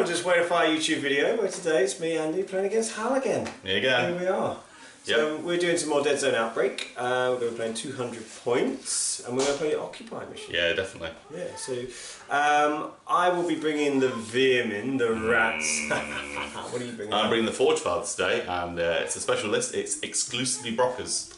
another Just Wait a Fire YouTube video where today it's me, Andy, playing against Hal again. There you go. Here we are. So we're doing some more Deadzone Outbreak. We're going to be playing 200 points and we're going to play the Occupy mission. Yeah, definitely. Yeah, so I will be bringing the Veer-Myn, the rats. What are you bringing? I'm bringing the Forge Father today, and it's a special list. It's exclusively Brokkrs.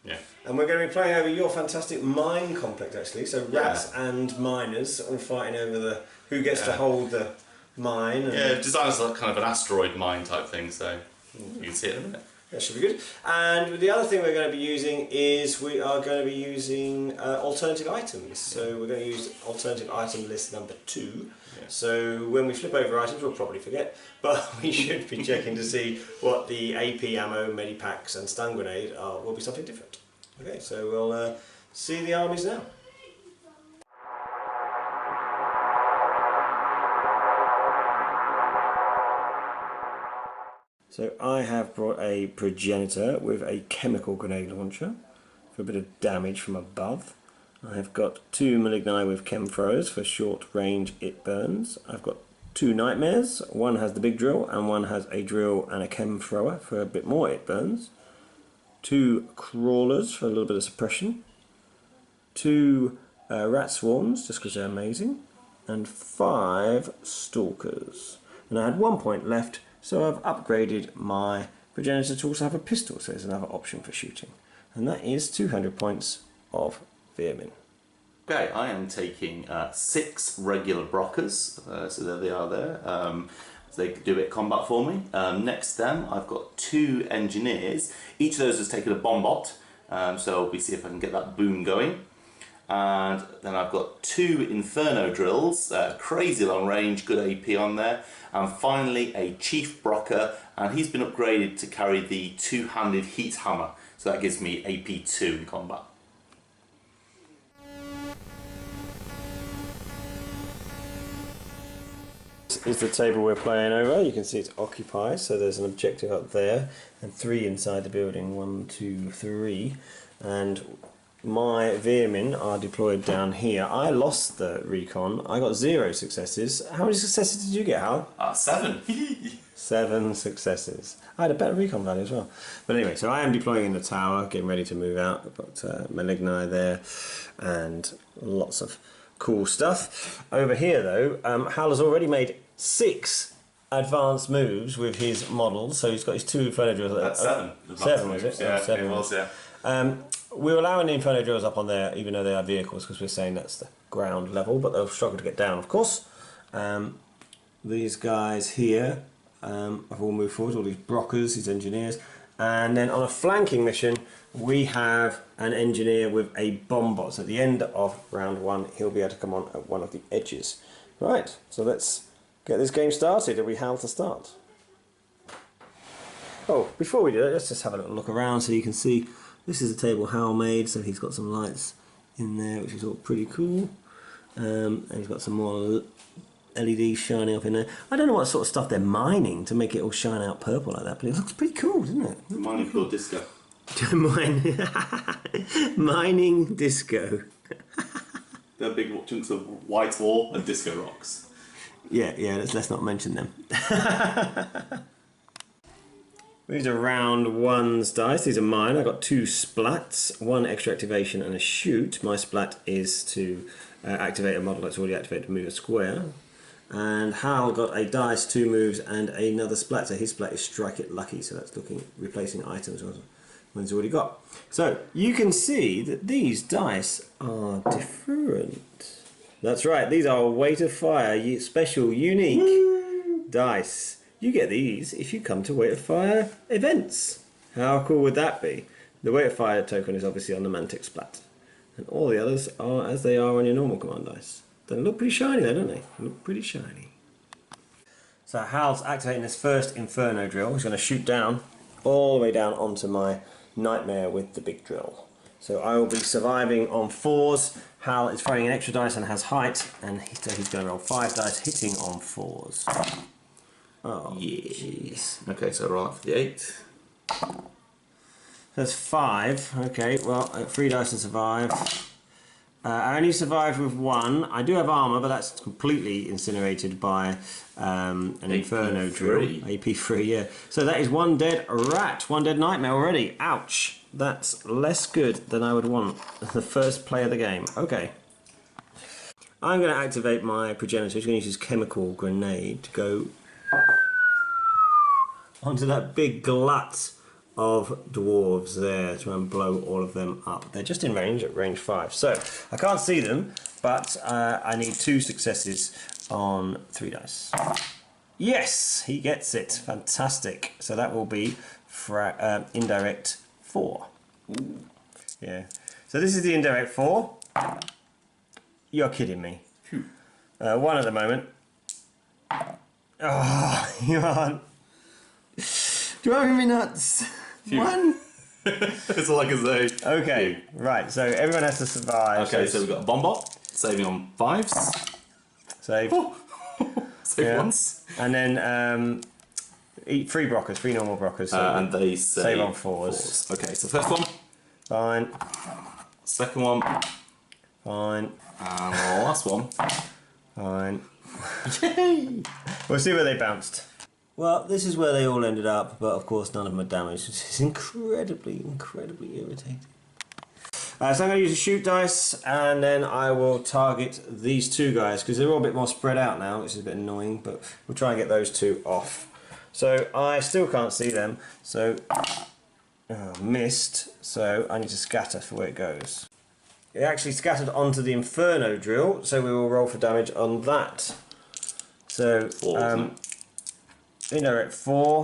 Yeah. And we're going to be playing over your fantastic mine complex actually. So rats and miners all fighting over the who gets to hold the mine. And yeah, designed as like kind of an asteroid mine type thing, so you can see it in a minute. That should be good. And the other thing we're going to be using is we are going to be using alternative items. So we're going to use alternative item list number 2. Yeah. So when we flip over items, we'll probably forget, but we should be checking to see what the AP ammo, medipacks and stun grenade are. Will be something different. Okay, so we'll see the armies now. So I have brought a progenitor with a chemical grenade launcher for a bit of damage from above. I have got 2 maligni with chem throwers for short range it burns. I've got 2 nightmares. One has the big drill and one has a drill and a chem thrower for a bit more it burns. 2 crawlers for a little bit of suppression. 2 rat swarms just because they're amazing. And 5 stalkers. And I had 1 point left. So I've upgraded my progenitor to also have a pistol, so there's another option for shooting. And that is 200 points of Veer-Myn. Okay, I am taking 6 regular Brokkrs, so there they are there. So they do a bit of combat for me. Next to them, I've got 2 engineers. Each of those has taken a bomb bot, so we'll see if I can get that boom going. And then I've got 2 Inferno drills, crazy long range, good AP on there. And finally a Chief Brokkr, and he's been upgraded to carry the 2-handed heat hammer, so that gives me AP 2 in combat. This is the table we're playing over. You can see it's Occupy, so there's an objective up there and 3 inside the building, 1, 2, 3. And my Veer-Myn are deployed down here. I lost the recon. I got 0 successes. How many successes did you get, Hal? 7. 7 successes. I had a better recon value as well. But anyway, so I am deploying in the tower, getting ready to move out. I've got Maligni there and lots of cool stuff. Over here though, Hal has already made 6 advanced moves with his models. So he's got his 2 Inferno drills. That's 7. 7 was it? Yeah, 7 it was, yeah. We're allowing the Inferno drills up on there even though they are vehicles because we're saying that's the ground level, but they'll struggle to get down of course. These guys here have all moved forward, all these Brokkrs, these engineers, and then on a flanking mission we have an engineer with a bomb bot. So at the end of round 1 he'll be able to come on at one of the edges. Right, so let's get this game started. Are we Hal to start? Oh, before we do that, let's just have a little look around so you can see. This is a table Hal made, so he's got some lights in there, which is all pretty cool. And he's got some more LEDs shining up in there. I don't know what sort of stuff they're mining to make it all shine out purple like that, but it looks pretty cool, doesn't it? Mining for disco. Mining disco. They're big chunks of white ore and disco rocks. Yeah, let's not mention them. These are round 1's dice. These are mine. I've got 2 splats, 1 extra activation and a shoot. My splat is to activate a model that's already activated to move a square. And Hal got a dice, 2 moves and another splat. So his splat is strike it lucky. So that's replacing items when he's already got. So you can see that these dice are different. That's right. These are Weight of Fire special unique dice. You get these if you come to Weight of Fire events. How cool would that be? The Weight of Fire token is obviously on the Mantic splat. And all the others are as they are on your normal command dice. They look pretty shiny though, don't they? They look pretty shiny. So Hal's activating this first Inferno drill. He's going to shoot down, all the way down onto my Nightmare with the big drill. So I will be surviving on 4s. Hal is throwing an extra dice and has height. And so he's going to roll 5 dice, hitting on 4s. Oh, yes. Okay, so roll out for the 8. That's 5. Okay, well, 3 dice to survive. I only survived with 1. I do have armour, but that's completely incinerated by an Inferno drill. AP3, yeah. So that is 1 dead rat, 1 dead nightmare already. Ouch. That's less good than I would want. The first play of the game. Okay. I'm going to activate my progenitor. He's going to use his chemical grenade to go onto that big glut of dwarves there, try and blow all of them up. They're just in range at range 5, so I can't see them, but I need 2 successes on 3 dice. Yes, he gets it. Fantastic. So that will be indirect 4. Ooh. Yeah. So this is the indirect 4. You're kidding me. 1 at the moment. Oh, you aren't. Driving me nuts. 1. That's all I can say. Okay, right, so everyone has to survive. Okay, so we've got a bomb bot, saving on 5s. Save. Save once. And then eat 3 Brokkrs, 3 normal Brokkrs. So and they save on 4s. Okay, so first one. Fine. Second one. Fine. And the last one. Fine. Yay! We'll see where they bounced. Well, this is where they all ended up, but of course none of them are damaged, which is incredibly irritating. So I'm going to use a shoot dice, and then I will target these 2 guys, because they're all a bit more spread out now, which is a bit annoying, but we'll try and get those 2 off. So I still can't see them, so... missed, so I need to scatter for where it goes. It actually scattered onto the Inferno drill, so we will roll for damage on that. So... indirect 4,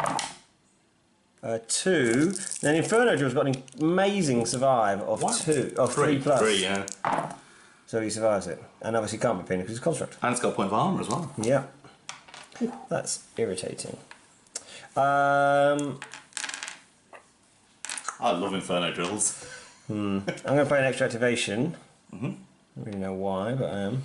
2. Then Inferno Drill's got an amazing survive of 3 plus. 3, yeah. So he survives it, and obviously can't be pinned because it's construct. And it's got a point of armour as well. Yeah, that's irritating. I love Inferno drills. I'm going to play an extra activation. I don't really know why, but I am.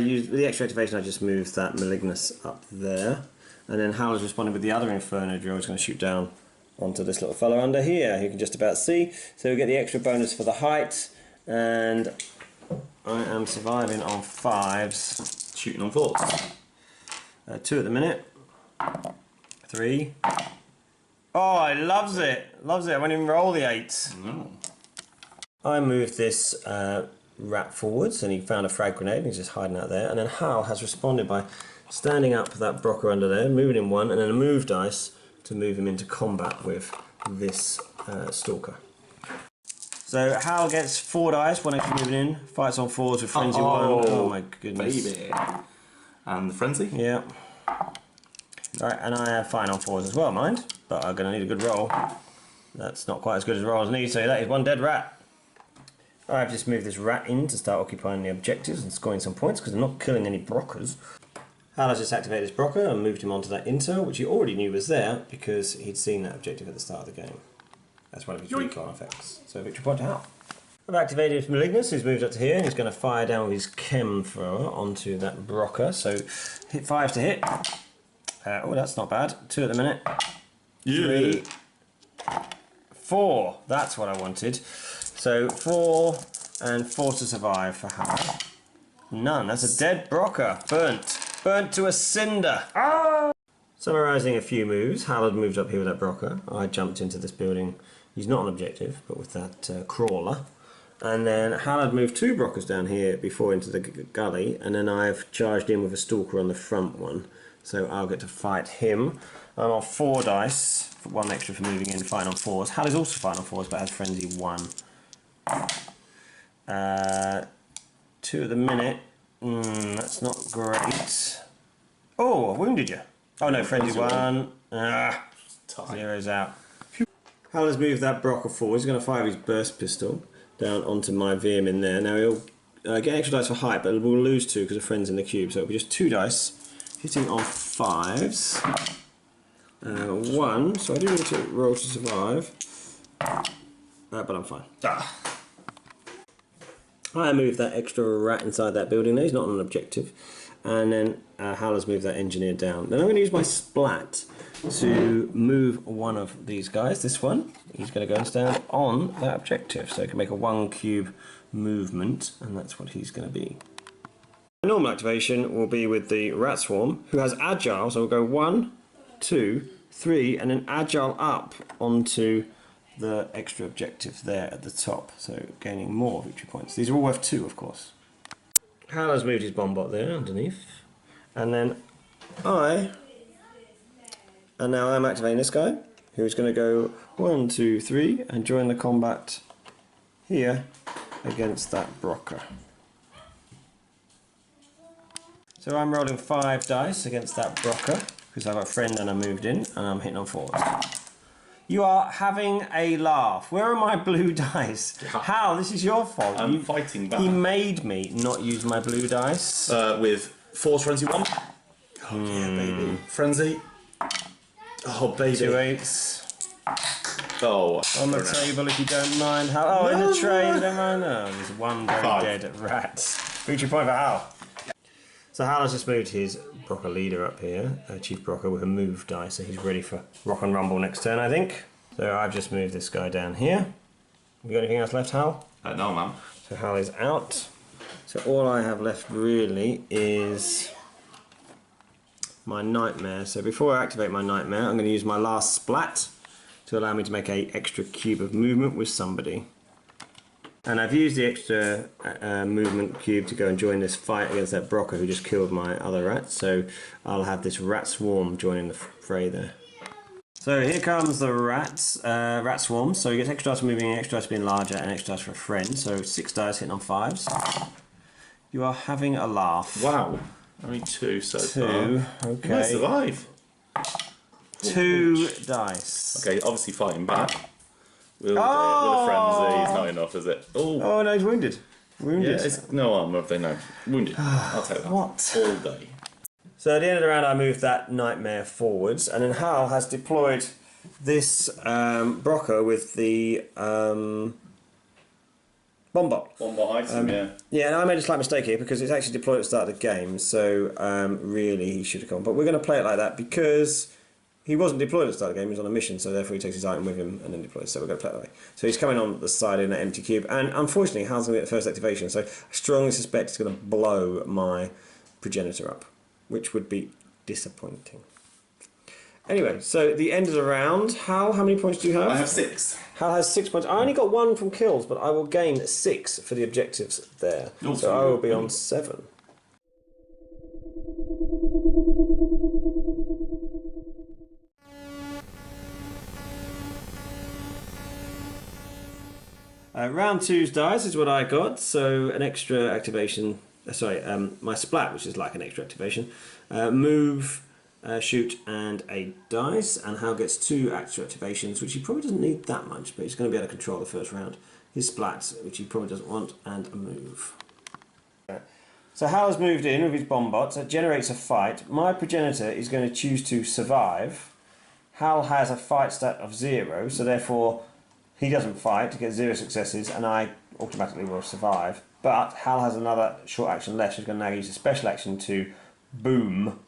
With the extra activation, I just moved that Malignus up there. And then Howler's responding with the other Inferno drill. He's going to shoot down onto this little fellow under here. You can just about see. So we get the extra bonus for the height. And I am surviving on 5s. Shooting on 4s. 2 at the minute. 3. Oh, he loves it. Loves it. I won't even roll the 8s. No. I moved this rat forwards, and he found a frag grenade, and he's just hiding out there. And then Hal has responded by standing up that Brokkr under there, moving him 1, and then a move dice to move him into combat with this stalker. So Hal gets 4 dice, 1 extra moving in, fights on 4s with Frenzy 1. Oh my goodness. Baby. And the Frenzy? Yeah. Right, and I have fine on 4s as well, mind, but I'm going to need a good roll. That's not quite as good as roll as need, so that is 1 dead rat. I've just moved this rat in to start occupying the objectives and scoring some points because I'm not killing any Brokkrs. Hal has just activated this Brokkr and moved him onto that intel, which he already knew was there because he'd seen that objective at the start of the game. That's one of his recon effects. So victory point to Hal. I've activated Malignus, who's moved up to here, and he's going to fire down with his chem thrower onto that Brokkr. So hit 5 to hit. Oh, that's not bad. 2 at the minute. 3. 4. That's what I wanted. So 4 and 4 to survive for Hal. None. That's a dead Brokkr. Burnt. Burnt to a cinder. Ah! Summarising a few moves, Hal had moved up here with that Brokkr. I jumped into this building. He's not an objective, but with that crawler. And then Hal had moved 2 Brokkrs down here before into the gully, and then I've charged in with a stalker on the front one. So I'll get to fight him. I'm on 4 dice, 1 extra for moving in, fighting on 4s. Hal is also fighting on 4s, but has Frenzy 1. 2 at the minute. That's not great. Oh, I wounded you. Oh no, Frenzy 1. Zero's out. Hal has moved that Brokkr forward. He's going to fire his burst pistol down onto my Veer-Myn there. Now he'll get extra dice for height, but we'll lose 2 because of friends in the cube. So it'll be just 2 dice. Hitting on 5s. 1, so I do need to roll to survive. But I'm fine. I moved that extra rat inside that building there. He's not on an objective. And then Hal has moved that engineer down. Then I'm going to use my splat to move one of these guys, this one. He's going to go and stand on that objective, so he can make a 1 cube movement, and that's what he's going to be. The normal activation will be with the rat swarm, who has agile, so we'll go 1, 2, 3, and then agile up onto the extra objective there at the top, so gaining more victory points. These are all worth 2, of course. Hal has moved his bombot there underneath, and then now I'm activating this guy, who's going to go 1, 2, 3, and join the combat here against that Brokkr. So I'm rolling 5 dice against that Brokkr, because I've got a friend and I moved in, and I'm hitting on 4s. You are having a laugh. Where are my blue dice? Hal, this is your fault. I'm fighting back. He made me not use my blue dice. With Force Frenzy 1. Oh yeah, baby. Frenzy. Oh, baby. 2 8s. Oh. On the table, if you don't mind. Hal. Oh, in the tray, you don't mind. Oh, there's one very dead rat. Victory point for Hal. So Hal has just moved his Brokkr leader up here, Chief Brokkr, with a move die, so he's ready for rock and rumble next turn, I think. So I've just moved this guy down here. You got anything else left, Hal? No, man. So Hal is out. So all I have left really is my nightmare. So before I activate my nightmare, I'm going to use my last splat to allow me to make an extra cube of movement with somebody. And I've used the extra movement cube to go and join this fight against that Brokkr who just killed my other rat. So I'll have this rat swarm joining the fray there. So here comes the rat swarm. So he gets extra dice for moving, extra dice for being larger, and extra dice for a friend. So 6 dice hitting on 5s. You are having a laugh. Wow. Only 2 so far. 2, okay. You might survive. 2 dice. Okay, obviously fighting back. With a frenzy is not enough, is it? Oh no, he's wounded. Wounded. Yeah, it's no armor if they know. Wounded. I'll take that. What? All day. So at the end of the round I moved that nightmare forwards, and then Hal has deployed this Brokkr with the bombot. Bombot item, yeah. Yeah, and I made a slight mistake here because it's actually deployed at the start of the game, so really he should have gone. But we're going to play it like that because he wasn't deployed at the start of the game, he was on a mission, so therefore he takes his item with him and then deploys, so we're going to play it that way. So he's coming on the side in an empty cube, and unfortunately Hal's going to get the first activation, so I strongly suspect it's going to blow my progenitor up, which would be disappointing. Anyway, so at the end of the round, Hal, how many points do you have? I have 6. Hal has 6 points. I only got 1 from kills, but I will gain 6 for the objectives there. So I will be on 7. Round 2's dice is what I got, so an extra activation, my splat, which is like an extra activation, move, shoot, and a dice, and Hal gets 2 extra activations, which he probably doesn't need that much, but he's going to be able to control the first round. His splats, which he probably doesn't want, and a move. So Hal has moved in with his bombot, that generates a fight. My progenitor is going to choose to survive. Hal has a fight stat of 0, so therefore he doesn't fight to get 0 successes, and I automatically will survive. But Hal has another short action left, so he's going to now use a special action to boom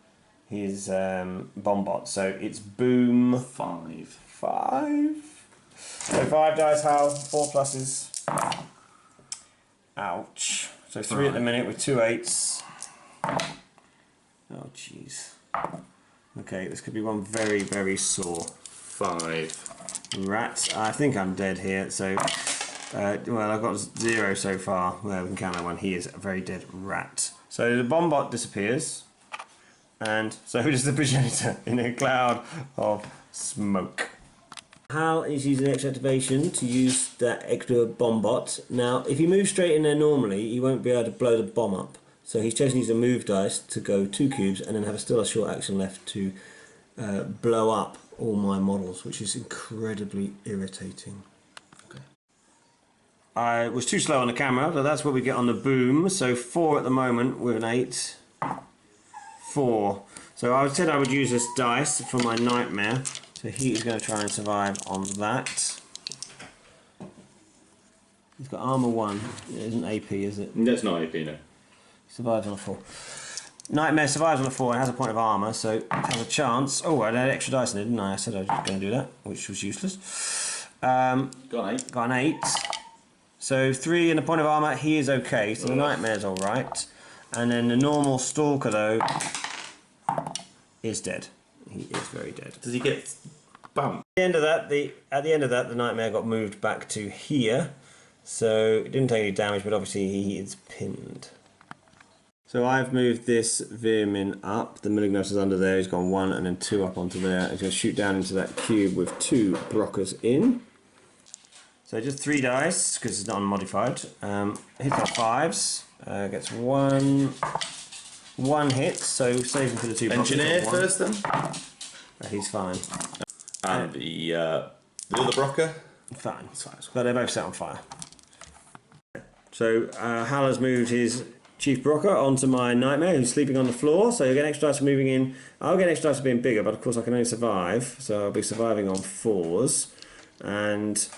his bombot. So it's boom 5. 5. So 5 dice, Hal, 4 pluses. Ouch. So 3 at the minute with 2 8s. Oh jeez. Okay, this could be one very, very sore. 5. Rat. I think I'm dead here, so well, I've got 0 so far. Well, we can count that one. He is a very dead rat. So the bombot disappears, and so does the progenitor in a cloud of smoke. Hal is using extra activation to use that extra bombot. Now, if he moves straight in there normally, he won't be able to blow the bomb up. So he's chosen to use a move dice to go 2 cubes, and then have still a short action left to blow up all my models, which is incredibly irritating. Okay. I was too slow on the camera, but that's what we get on the boom. So 4 at the moment with an 8. 4. So I said I would use this dice for my nightmare. So he is going to try and survive on that. He's got armor 1. It isn't AP, is it? That's not AP, no. He survives on a 4. Nightmare survives on a 4 and has a point of armour, so has a chance. Oh, I had extra dice in it, didn't I? I said I was going to do that, which was useless. Got an 8. Got an 8. So 3 and a point of armour, he is okay, so the Nightmare's alright. And then the normal Stalker, though, is dead. He is very dead. Does he get bumped? At the end of that, the Nightmare got moved back to here. So it didn't take any damage, but obviously he is pinned. So I've moved this Veer-Myn up. The Malignus is under there. He's gone 1 and then 2 up onto there. He's going to shoot down into that cube with 2 Brokkrs in. So just 3 dice because it's not unmodified. Hits on 5s. Gets 1 hit. So saving for the 2 Brokkrs. Engineer first then. He's fine. And the other Brokkr. Fine. But they're both set on fire. So Hal has moved his Chief Brokkr onto my Nightmare, who's sleeping on the floor. So you get extra dice for moving in. I'll get extra dice for being bigger, but of course I can only survive. So I'll be surviving on 4s. And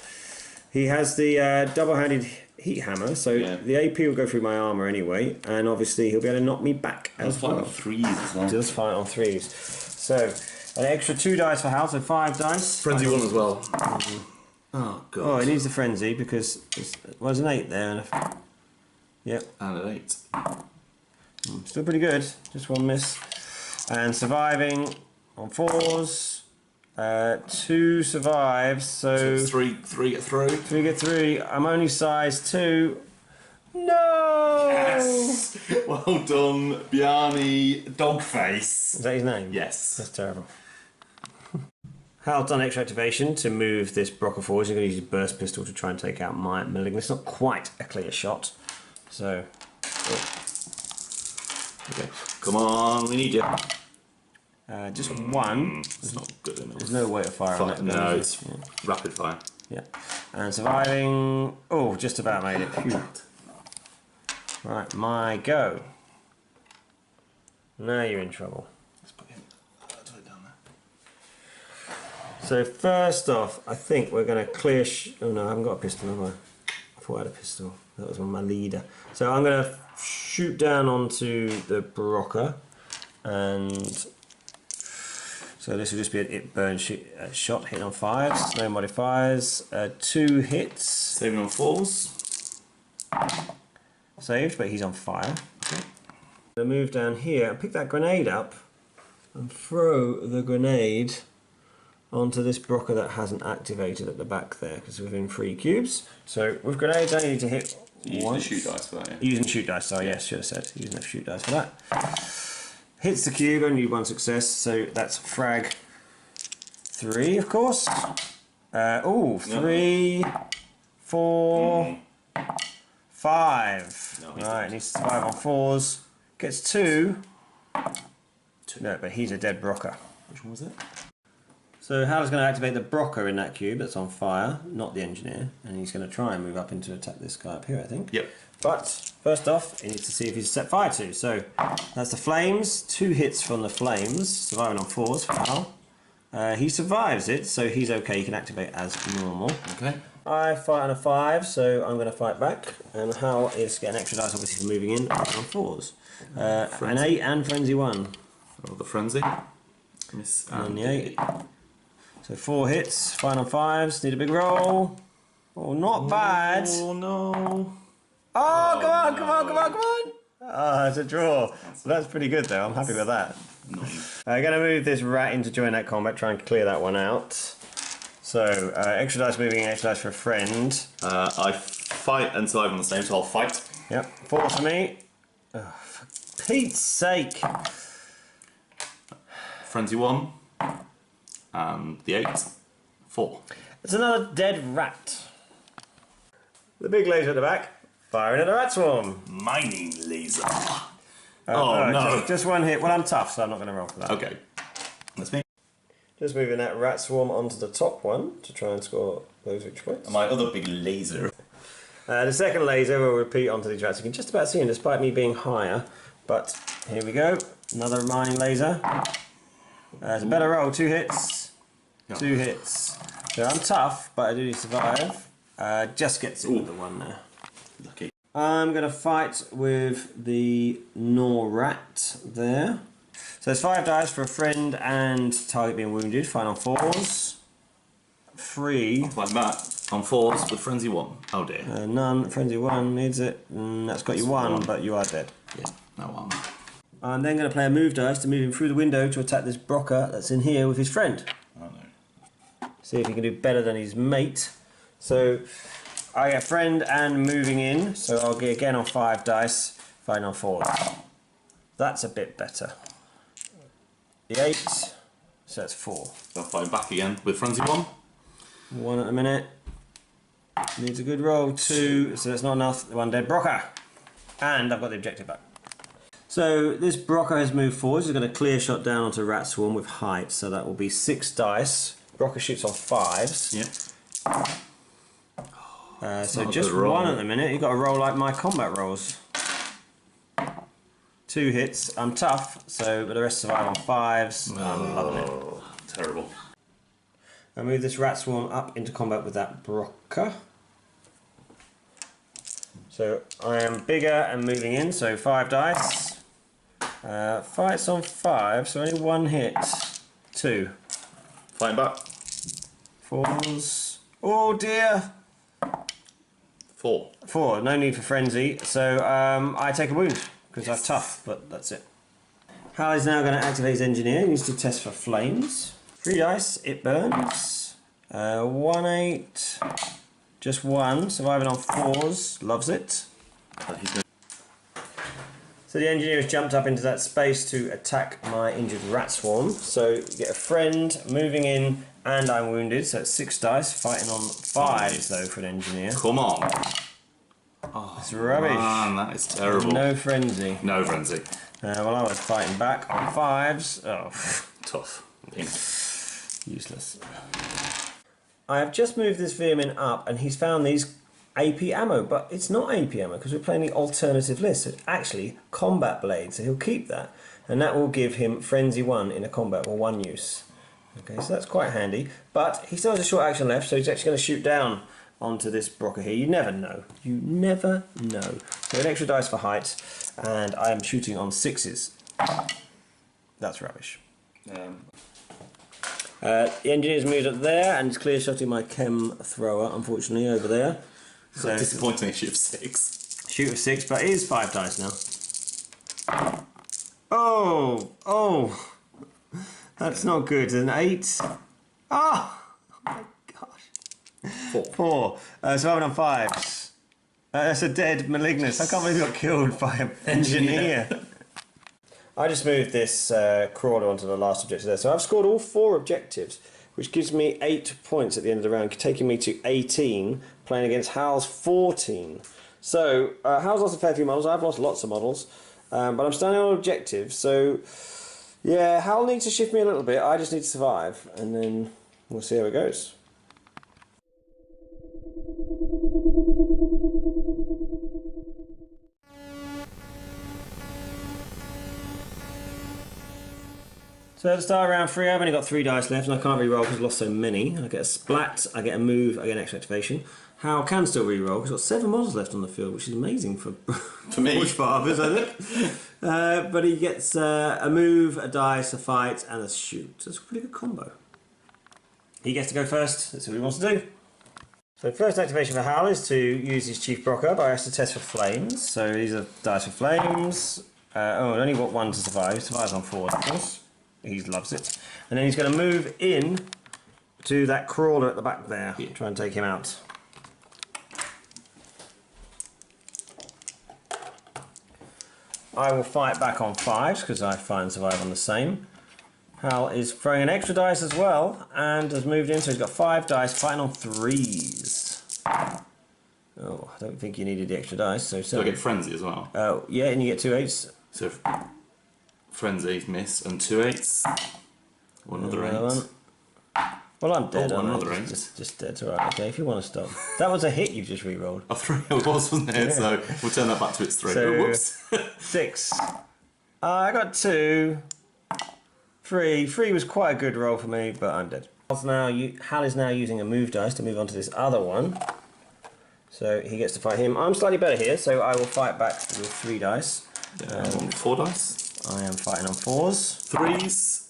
he has the double-handed heat hammer, so the AP will go through my armour anyway. And obviously he'll be able to knock me back as well. On 3s as well. Just fight on 3s. So an extra 2 dice for Hal, so 5 dice. Frenzy 1 as well. Oh god. Oh, he needs the frenzy because there's an 8 there. And yep. And an 8. Still pretty good. Just 1 miss. And surviving on 4s. 2 survives. So 3 get through. 3 get through. I'm only size 2. No. Yes. Well done, Bjarni Dogface. Is that his name? Yes. That's terrible. Hal's done extra activation to move this Brokkr forward. He's going to use his burst pistol to try and take out my Malignus. It's not quite a clear shot. So. Okay. Come on, we need you. Just 1. It's not good enough. There's no way to fire on it. No, it's rapid fire. Yeah. And surviving. Oh, just about made it. Phew. Right, my go. Now you're in trouble. Let's put it down there. So first off, I think we're going to clear... oh no, I haven't got a pistol, have I? I thought I had a pistol. That was on my leader. So I'm going to shoot down onto the Brokkr. And... so this will just be an it burn shot, hitting on 5s, no modifiers. 2 hits. Saving on 4s. Saved, but he's on fire. Okay. I'm going to move down here and pick that grenade up and throw the grenade onto this Brokkr that hasn't activated at the back there because we're within 3 cubes. So with grenades I need to hit Using the shoot dice for that, yeah. Using shoot dice, sorry, yes, should have said. Using the shoot dice for that. Hits the cube, only 1 success, so that's frag 3, of course. 3, 4, 5. No, right, needs to survive on 4s. Gets 2. No, but he's a dead Brokkr. Which one was it? So Hal's going to activate the Brokkr in that cube that's on fire, not the engineer, and he's going to try and move up in to attack this guy up here, I think. Yep. But first off, he needs to see if he's set fire to. So that's the flames. 2 hits from the flames, surviving on 4s for Hal. He survives it, so he's okay. He can activate as normal. Okay. I fight on a 5, so I'm going to fight back. And Hal is getting extra dice, obviously, for moving in on 4s. An 8 and frenzy 1. Oh, the frenzy. Miss and the 8. So 4 hits, fight on 5s. Need a big roll. Oh, not bad. Oh no. Oh, come on, come on, come on, come on! Oh, it's a draw. So that's pretty good though, I'm happy with that. I'm going to move this rat in to join that combat, try and clear that one out. So, extra dice moving, extra dice for a friend. I fight until I'm on the same, so I'll fight. Yep, 4 for me. Oh, for Pete's sake! Frenzy 1. And the 8. 4. It's another dead rat. The big laser at the back. Firing at the rat swarm. Mining laser. Oh no. Just 1 hit. Well, I'm tough, so I'm not going to roll for that. Okay. That's me. Just moving that rat swarm onto the top one to try and score those victory points. And my other big laser. The second laser will repeat onto these rats. You can just about see them despite me being higher. But here we go. Another mining laser. It's a better roll. 2 hits. No. 2 hits. So I'm tough, but I do survive. Just gets the 1 there. Lucky. I'm going to fight with the Norrat there. So there's 5 dice for a friend and target being wounded. Fight on 4s. 3. Like that. On 4s with frenzy 1. Oh dear. None. Frenzy 1 needs it. That's got you 1, but you are dead. Yeah, no one. I'm then going to play a move dice to move him through the window to attack this Brokkr that's in here with his friend. Oh no. See if he can do better than his mate. So I get friend and moving in, so I'll get again on 5 dice, fighting on 4. That's a bit better. The 8, so that's 4. I'll fight back again with frenzy 1. 1 at the minute. Needs a good roll. 2, so that's not enough. 1 dead Brokkr. And I've got the objective back. So this Brokkr has moved forward. He's got a clear shot down onto Rat Swarm with height, so that will be 6 dice. Brokkr shoots on 5s. Yeah. So just 1 at the minute. You've got to roll like my combat rolls. 2 hits. I'm tough, so but the rest survive on 5s. I'm loving it. Terrible. I move this Rat Swarm up into combat with that Brokkr. So I am bigger and moving in, so 5 dice. Fights on 5, so only 1 hit. 2. Fighting back. 4s. Oh dear! 4. 4, no need for frenzy. So I take a wound, because I'm tough, but that's it. Hal is now going to activate his engineer. He needs to test for flames. 3 dice, it burns. 1, 8. Just 1, surviving on 4s, loves it. So the engineer has jumped up into that space to attack my injured Rat Swarm. So you get a friend moving in, and I'm wounded, so it's 6 dice, fighting on 5s though for an engineer. Come on. Oh, it's rubbish. Man, that is terrible. No frenzy. No frenzy. Well, I was fighting back on 5s. Oh, Tough. useless. I have just moved this Veer-Myn up, and he's found these AP ammo, but it's not AP ammo because we're playing the alternative list. So it's actually combat blade, so he'll keep that, and that will give him frenzy 1 in a combat or 1 use. Okay, so that's quite handy. But he still has a short action left, so he's actually going to shoot down onto this Brokkr here. You never know. You never know. So an extra dice for height, and I am shooting on 6s. That's rubbish. The engineer's moved up there, and he's clear shotting my chem thrower, unfortunately, over there. So disappointing shoot of 6. Shoot of 6, but it is 5 dice now. Oh! Oh! That's not good. An 8. Oh! My gosh. 4. Surviving on 5s. That's a dead Malignus. I can't believe he got killed by an engineer. I just moved this crawler onto the last objective there. So I've scored all 4 objectives, which gives me 8 points at the end of the round, taking me to 18, playing against Hal's 14. So Hal's lost a fair few models. I've lost lots of models, but I'm standing on objectives. So yeah, Hal needs to shift me a little bit. I just need to survive, and then we'll see how it goes. So at the start of round 3, I've only got 3 dice left, and I can't re-roll because I've lost so many. I get a splat, I get a move, I get an extra activation. Hal can still re-roll because I've got 7 models left on the field, which is amazing for me. Forge Fathers, I think. But he gets a move, a dice, a fight, and a shoot. So it's a pretty good combo. He gets to go first. That's what he wants to do. So first activation for Hal is to use his Chief Brokkr, but I have to test for flames. So these are dice for flames. Oh, I only got 1 to survive. He survives on 4, of course. He loves it. And then he's going to move in to that crawler at the back there. Yeah. Try and take him out. I will fight back on 5s because I fight and survive on the same. Hal is throwing an extra dice as well and has moved in, so he's got 5 dice fighting on 3s. Oh, I don't think you needed the extra dice. So I get frenzy as well. Oh, yeah, and you get 2 8s. So frenzy, miss, and 2 8s. Another 8. Well, I'm dead. Oh, another 8. Just dead. It's alright. Okay, if you want to stop. That was a hit you just re-rolled. Oh, 3 it was, wasn't it? Yeah. So we'll turn that back to its 3. So, oh, whoops. 6. I got 2. 3. 3 was quite a good roll for me, but I'm dead. Hal is now using a move dice to move on to this other one. So he gets to fight him. I'm slightly better here, so I will fight back with 3 dice. I'm on 4 dice. I am fighting on 4s. 3s.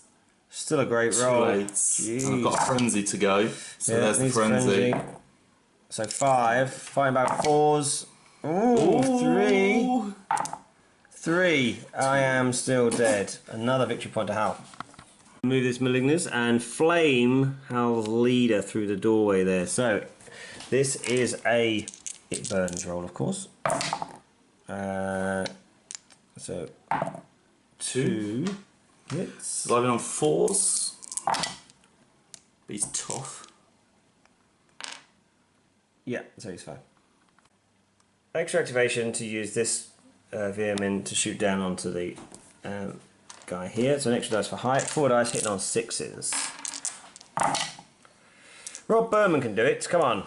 Still a great 2 roll. 8s. And I've got a frenzy to go. So Yeah, there's the needs a frenzy. So 5. Fighting back 4s. Ooh, 3. 3. I am still dead. Another victory point to Hal. Move this Malignus and flame Hal's leader through the doorway there. So this is a it burns roll, of course. So 2 hits. Surviving on 4s. He's tough. Yeah, so he's fine. Extra activation to use this Veer-Myn to shoot down onto the guy here. So an extra dice for height. 4 dice hitting on 6s. Rob Berman can do it. Come on.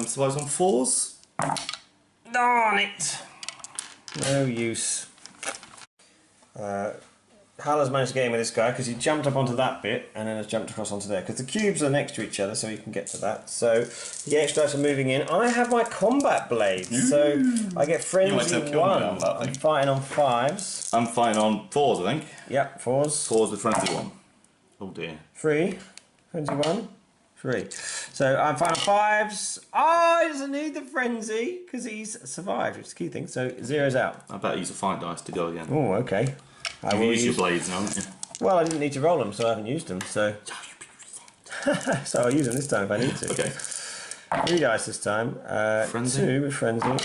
Survives on 4s. Darn it. No use. Hal has managed to get in with this guy because he jumped up onto that bit and then has jumped across onto there because the cubes are next to each other, so he can get to that. So the extra dice are moving in. I have my combat blades, so I get frenzy 1. I'm fighting on 5s. I'm fighting on 4s, I think. Yep, 4s. 4s with frenzy 1. Oh dear. 3. Frenzy 1. 3. So I'm fighting on 5s. Oh, he doesn't need the frenzy because he's survived, which is the key thing. So 0's out. I better use a fight dice to go again. Oh, okay. You've used your blades now, haven't you? Well, I didn't need to roll them, so I haven't used them. So, so I'll use them this time if I need to. Okay. 3 dice this time. Frenzy. 2 with frenzy.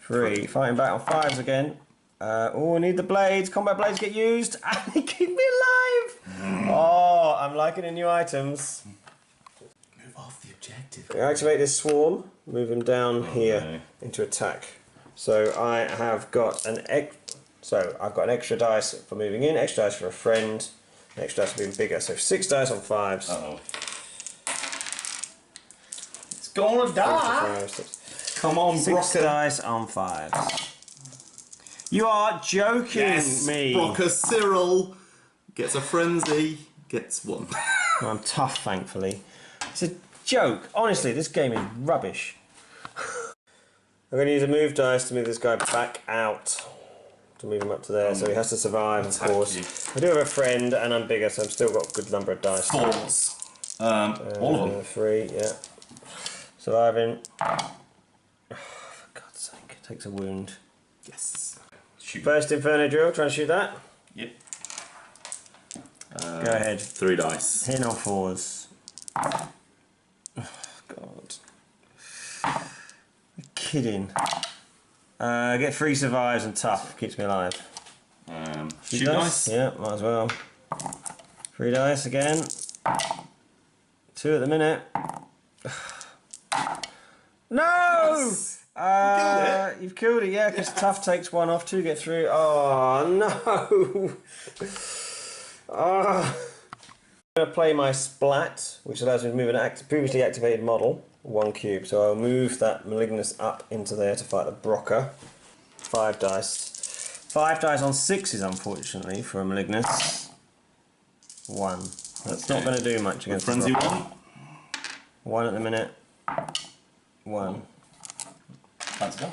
3. Fighting back on 5s again. Oh, I need the blades. Combat blades get used, and they keep me alive. Oh, I'm liking the new items. Move off the objective. I activate this swarm. Move him down here into attack. So I have got an I've got an extra dice for moving in, extra dice for a friend, an extra dice for being bigger. So 6 dice on 5s. Uh-oh. It's gonna die! Come on, 6 Brokkr. dice on 5s. You are joking me! Brokkr Cyril gets a frenzy, gets 1. Well, I'm tough, thankfully. It's a joke. Honestly, this game is rubbish. I'm going to use a move dice to move this guy back out. To move him up to there, so he has to survive, of course. I do have a friend, and I'm bigger, so I've still got a good number of dice. 4s. All of them. 3, yeah. Surviving. Oh, for God's sake, takes a wound. Yes. Shoot. First Inferno Drill, trying to shoot that. Yep. Go ahead. 3 dice. Hitting on 4s. Oh, God. You're kidding. Get 3 survives and tough, keeps me alive. Shoot dice? Yeah, might as well. 3 dice again. 2 at the minute. No! Yes. You've killed it, yeah, because tough takes 1 off, 2 get through. Oh, no! I'm going to play my splat, which allows me to move an previously activated model. 1 cube, so I'll move that Malignus up into there to fight the Brokkr. 5 dice. 5 dice on 6s, unfortunately, for a Malignus. 1. That's not going to do much against frenzy the 1. 1 at the minute. 1. That's go.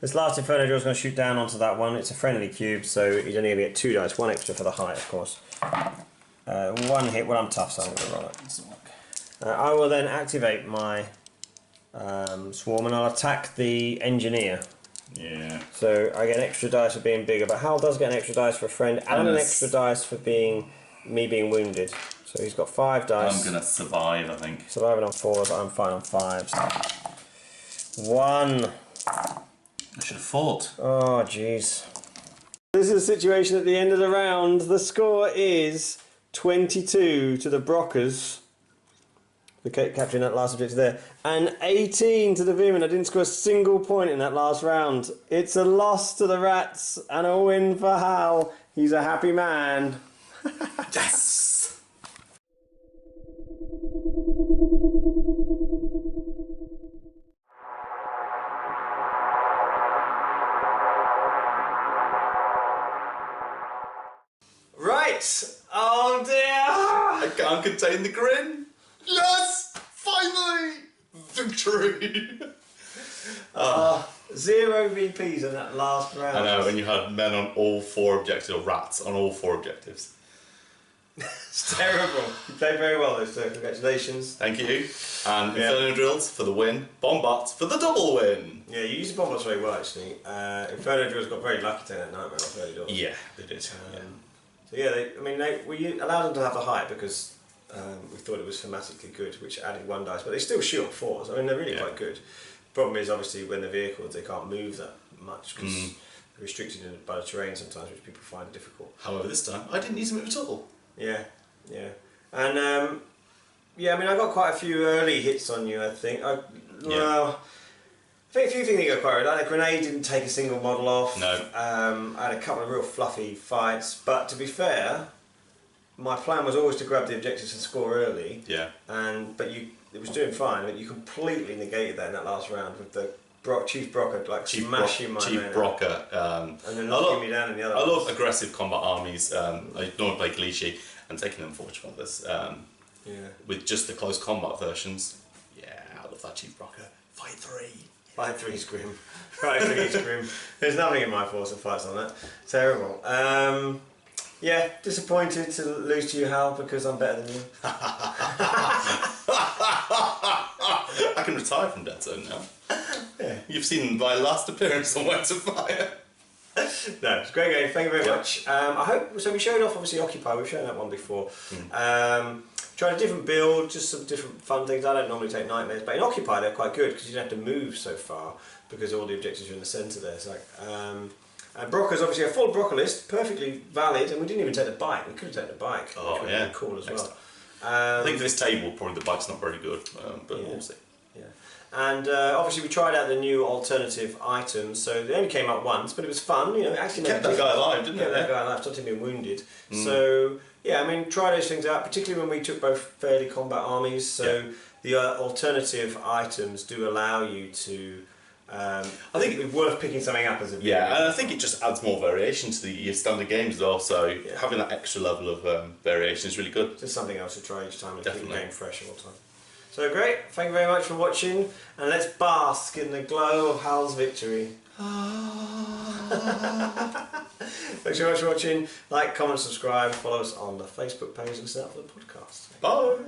This last Inferno Drill is going to shoot down onto that one. It's a friendly cube, so he's only going to get 2 dice. 1 extra for the height, of course. 1 hit. Well, I'm tough, so I'm going to roll it. I will then activate my swarm and I'll attack the engineer. Yeah. So I get an extra dice for being bigger, but Hal does get an extra dice for a friend and an extra dice for me being wounded. So he's got 5 dice. I'm going to survive, I think. Surviving on 4s, I'm fine on 5s. 1. I should have fought. Oh, jeez. This is the situation at the end of the round. The score is 22 to the Brokkrs. The capturing that last objective there. And 18 to the Veer-Myn. I didn't score a single point in that last round. It's a loss to the Rats and a win for Hal. He's a happy man. Yes! Right! Oh dear! I can't contain the grin. Yes! Finally! true. 0 VPs in that last round. I know, and you had men on all 4 objectives, or rats on all 4 objectives. It's terrible. You played very well though, so congratulations. Thank you. And Inferno Drills for the win. Bombats for the double win. Yeah, you used the bombats very well actually. Inferno Drills got very lucky taking that nightmare off early doors. Yeah, they did. So yeah, we allowed them to have the height because we thought it was thematically good, which added 1 dice, but they still shoot on 4s. I mean, they're really quite good. Problem is, obviously, when they're vehicles, they can't move that much because they're restricted by the terrain sometimes, which people find difficult. However, this time I didn't need to move at all. Yeah, and I mean, I got quite a few early hits on you. I think. Well, I think a few things that got quite right. Like, the grenade didn't take a single model off. No. I had a couple of real fluffy fights, but to be fair, my plan was always to grab the objectives and score early. Yeah. It was doing fine, but you completely negated that in that last round with the Chief Brokkr smashing my Chief man Brokkr. and then knocking me down in the other I love ones. aggressive combat armies. I normally play Clichy and taking them Forge Fathers. With just the close combat versions. Yeah, I love that Chief Brokkr. Fight 3. Fight 3 Scrim. Fight 3 Scrim. There's nothing in my force that fights on that. Terrible. Yeah, disappointed to lose to you, Hal, because I'm better than you. I can retire from Deadzone now. Yeah. You've seen my last appearance on Where to Fire. No, it's a great game. Thank you very much. I hope so. We showed off obviously Occupy. We've shown that one before. Tried a different build, just some different fun things. I don't normally take nightmares, but in Occupy they're quite good because you don't have to move so far because all the objectives are in the centre there. So, and Brokkr's obviously a full Brokkr list, perfectly valid, and we didn't even take the bike. We could have taken the bike, which would have been cool as well. I think for this table, probably the bike's not very good, but we'll see. Yeah. And obviously we tried out the new alternative items, so they only came up once, but it was fun. You know, actually kept that guy alive, didn't it? Kept that guy alive, stopped him being wounded. So yeah, I mean, try those things out, particularly when we took both fairly combat armies. So the alternative items do allow you to. I think it'd be worth picking something up as a video. Yeah, and I think it just adds more variation to your standard games as well. So having that extra level of variation is really good. Just something else to try each time and keep the game fresh all the time. So great, thank you very much for watching, and let's bask in the glow of Hal's victory. Thanks very much for watching. Like, comment, subscribe, follow us on the Facebook page and sign up for the podcast. Bye!